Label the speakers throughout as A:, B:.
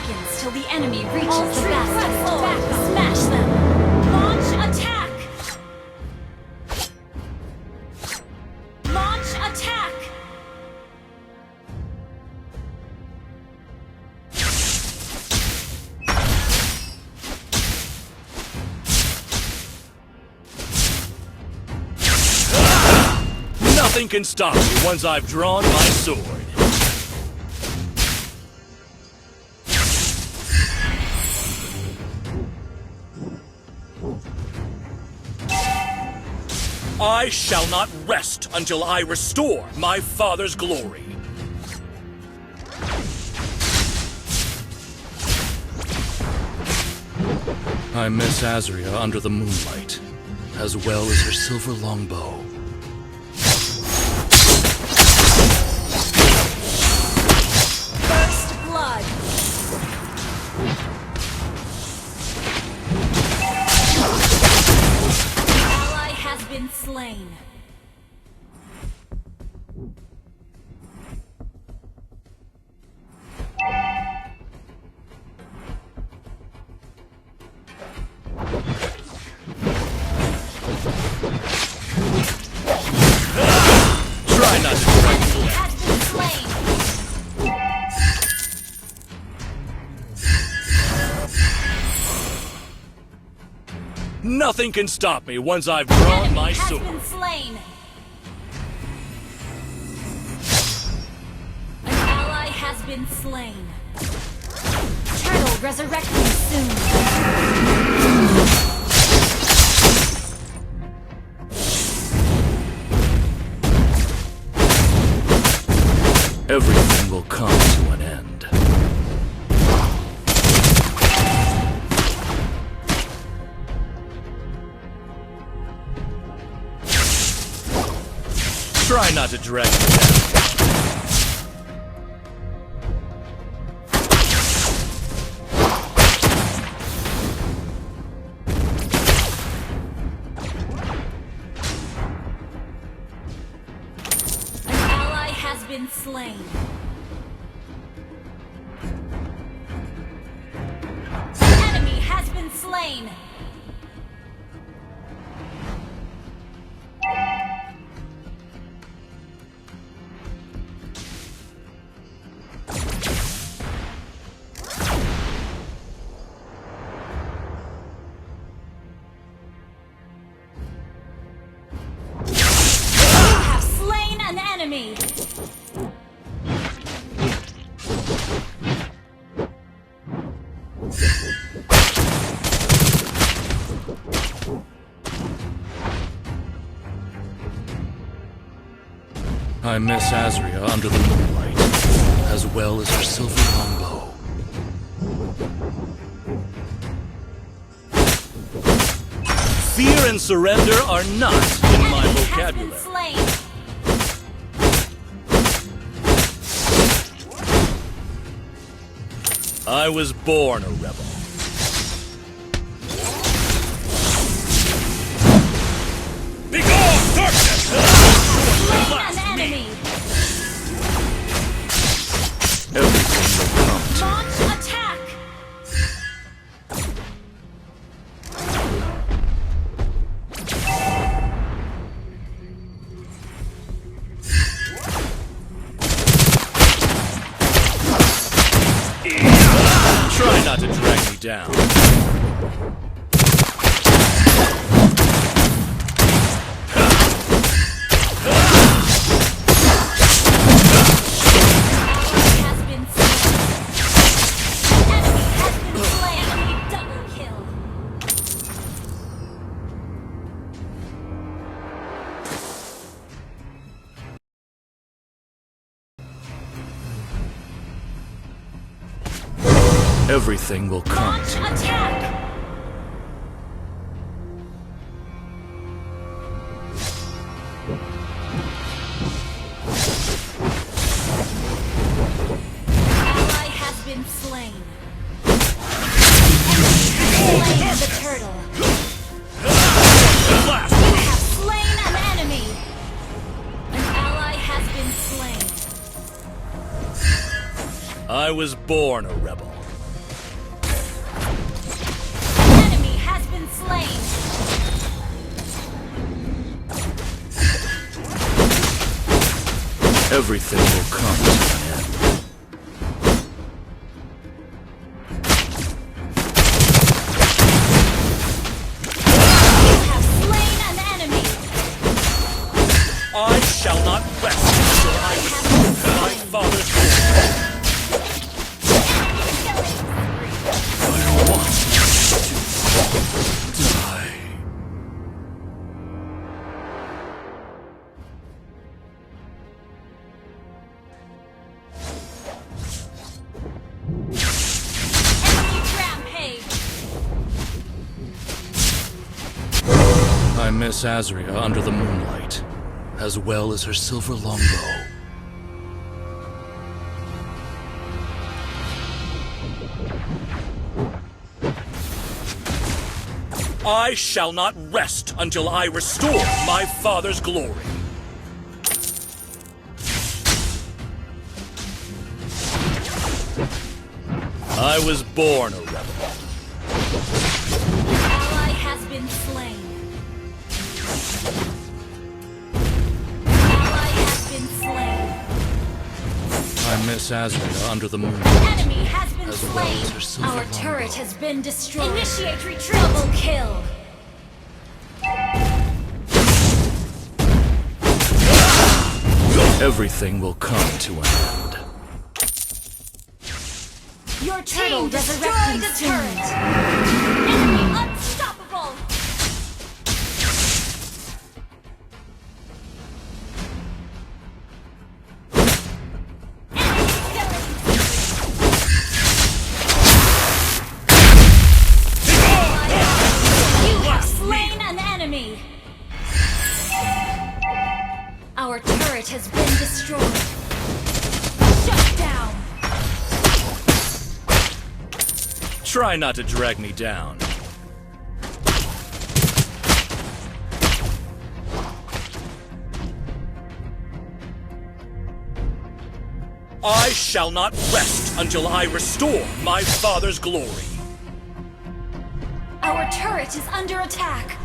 A: seconds till the enemy reaches the basket. Smash them! Launch attack! Launch attack!
B: Nothing can stop me once I've drawn my sword. I shall not rest until I restore my father's glory. I miss Azria under the moonlight, as well as her silver longbow.
A: First blood! Ally has been slain.
B: Try not to strike me.
A: Has been slain.
B: Nothing can stop me once I've drawn my
A: Has
B: sword.
A: been slain. An ally has been slain. Turtle resurrecting soon.
B: Everything will come to an end. Try not to drag me down.
A: An ally has been slain. An enemy has been slain. You have slain an enemy.
B: I miss Azria under the moonlight, as well as her silver longbow. Fear and surrender are not in my
A: Enemy
B: vocabulary.
A: has been slain.
B: I was born a rebel. Begone, darkness!
A: Slain an enemy.
B: Everything will come to
A: Launch attack.
B: Try not to drag me down.
A: Has been slain. Enemy has been slain. Double kill.
B: Everything will come
A: Launch
B: to an end.
A: attack. Ally has been slain. Enemy has slain the turtle.
B: Blast!
A: You have slain an enemy. An ally has been slain.
B: I was born a rebel.
A: slain.
B: Everything will come to an end.
A: You have slain an enemy.
B: I shall not rest until I restore my father's glory. I want to die.
A: Enemy rampage.
B: I miss Azria under the moonlight, as well as her silver longbow. I shall not rest until I restore my father's glory. I was born a rebel.
A: Ally has been slain. Ally has been slain.
B: I miss Azria under the moonlight.
A: Enemy has been
B: As well as her
A: slain.
B: silver
A: Our
B: longbow.
A: turret has been destroyed. Initiate retreat. Double kill.
B: Everything will come to an end.
A: Your turtle destroyed a turret. Enemy unstoppable. Enemy killing. You have slain an enemy. Our turret has been destroyed. Shut down.
B: Try not to drag me down. I shall not rest until I restore my father's glory.
A: Our turret is under attack.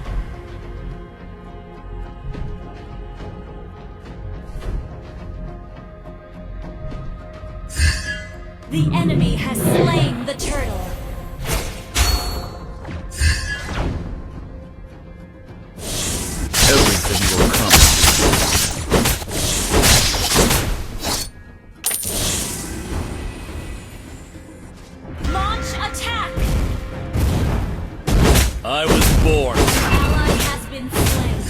A: The enemy has slain the turtle.
B: Everything will come.
A: Launch attack!
B: I was born.
A: Ally has been slain.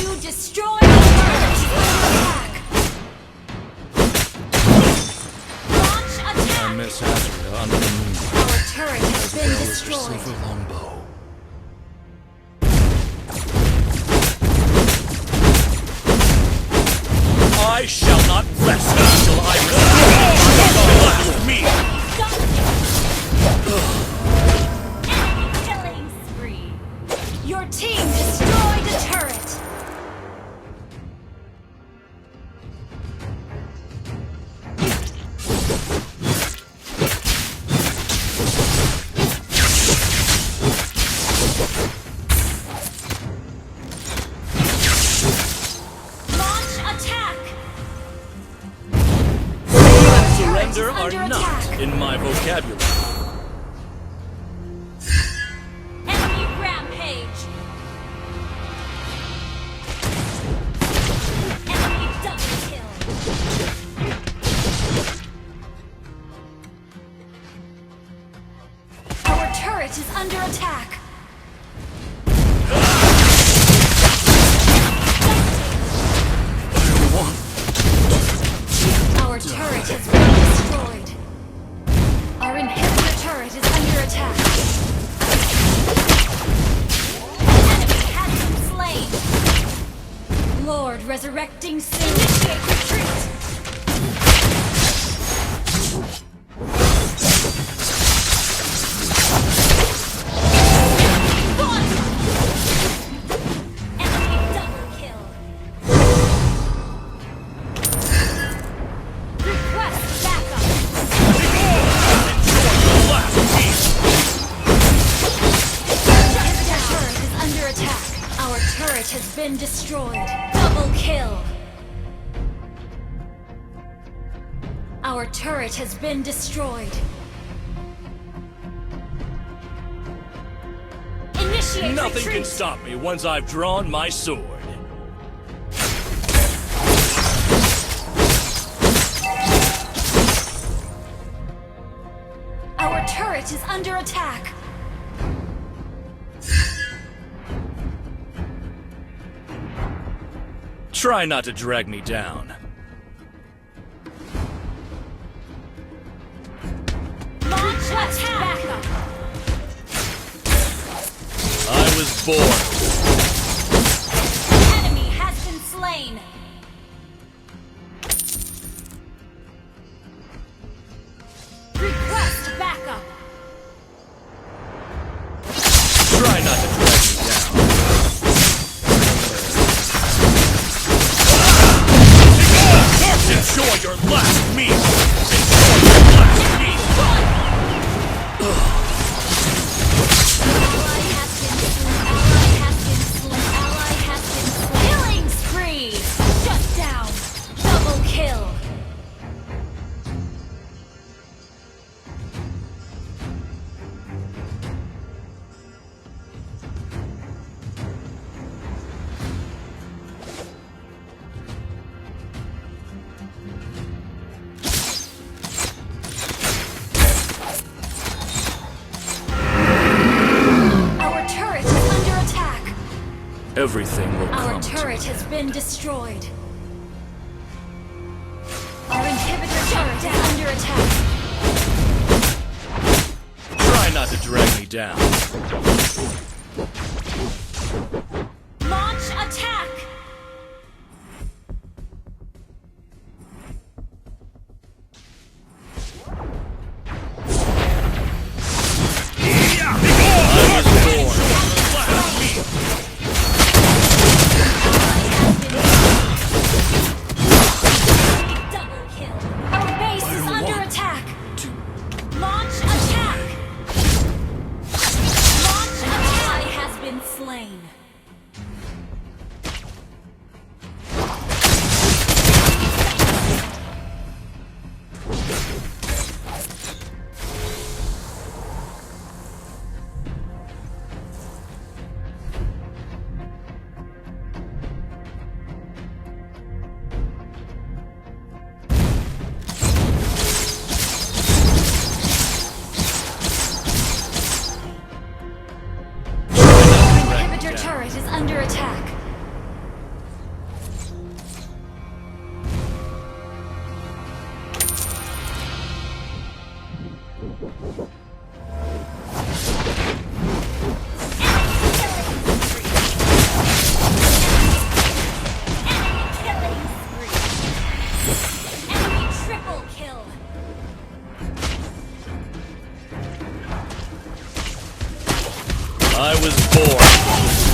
A: You destroyed the turret. Attack! Launch attack!
B: I miss Azria under the moonlight,
A: Our turret has
B: as
A: been
B: well as her
A: destroyed.
B: silver longbow. I shall not rest until I restore me.
A: Enemy killing spree. Your team destroyed a turret. Launch attack.
B: Surrender are
A: under
B: not
A: attack.
B: in my vocabulary.
A: Enemy rampage. Enemy double kill. Our turret is under attack. Our turret has been destroyed. Our inhibitor turret is under attack. Enemy has been slain. Lord resurrecting soon. Initiate retreat. One. Enemy double kill. Request backup.
B: Enjoy the last piece.
A: been destroyed. Double kill. Our turret has been destroyed. Initiate
B: Nothing
A: retreat.
B: can stop me once I've drawn my sword.
A: Our turret is under attack.
B: Try not to drag me down.
A: Launch attack.
B: I was born.
A: Enemy has been slain. Request backup.
B: Try not to drag me down. Enjoy your last meal! Enjoy your last meal!
A: Ally has been slain. Ally has been slain. Killing spree. Shut down. Double kill. Our turret is under attack.
B: Everything will
A: Our
B: come
A: turret
B: to
A: has
B: an
A: been destroyed. Our inhibitor turret is under attack.
B: Try not to drag me down.
A: Launch attack.
B: I was born. Last meal.
A: Double kill. Our base is
B: I
A: under
B: want
A: attack.
B: to
A: Launch attack. Launch attack has been slain. Inhibitor turret is under attack. Enemy triple kill.
B: I was born.